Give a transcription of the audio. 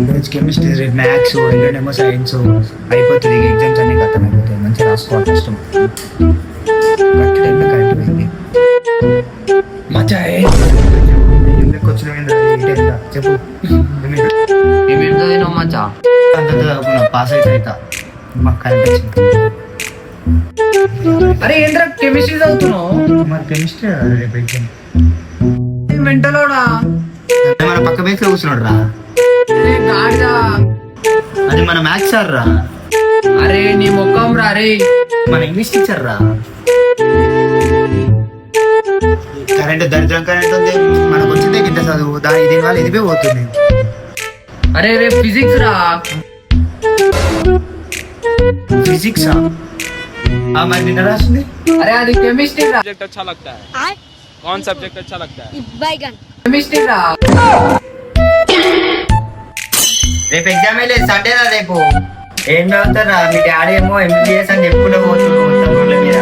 ఈరోజు కెమిస్ట్రీ, రేపు maths, ఎల్లుండేమో science. అయిపోతుంది ఎగ్జామ్స్ అన్ని ఖతం అయిపోతాయి. మంచిగా రాసుకోవాలి కష్టం. కరెక్ట్ టైంలో కరెక్ట్ పోయింది. మచ్చా ఎందుకు వచ్చిన చెప్పు. ఏమేమి చదివినావు మచ్చా? అంత చదువుకున్నా, పాస్ అవుతా మాకు కరెంట్ వచ్చింది. అరే ఏంద్రా కెమిస్ట్రీ చదువుతున్నావు? మరి కెమిస్ట్రీ రేపు ఎగ్జామ్. మెంటలోడా? మన పక్క బేస్ లో కూర్చున్నాడు రా. కాదురా, అది మన మ్యాథ్స్ సార్ రా. అరే నీ ముఖం రా. అరే మన ఇంగ్లీష్ టీచర్ రా. కరెంట్ దరిద్రం కరెంట్ ఉంది. మనకు వచ్చిందే గింత చదువు, దీనివల్ల ఇది పోతుంది. అరే రేపు ఫిజిక్స్ రా. ఫిజిక్స్ మరి నిన్న రాసింది. అరే అది కెమిస్ట్రీ రా. सब्जेक्ट अच्छा लगता है? कौन सब्जेक्ट अच्छा लगता है? కెమిస్ట్రీ రా. రేపు ఎగ్జామ్ లేదు, సండే రా రేపు. ఏం చదువుతారా? మీ డాడీ ఏమో MBBS అని చెప్పుకుంటూ పోతున్నాడు మీద.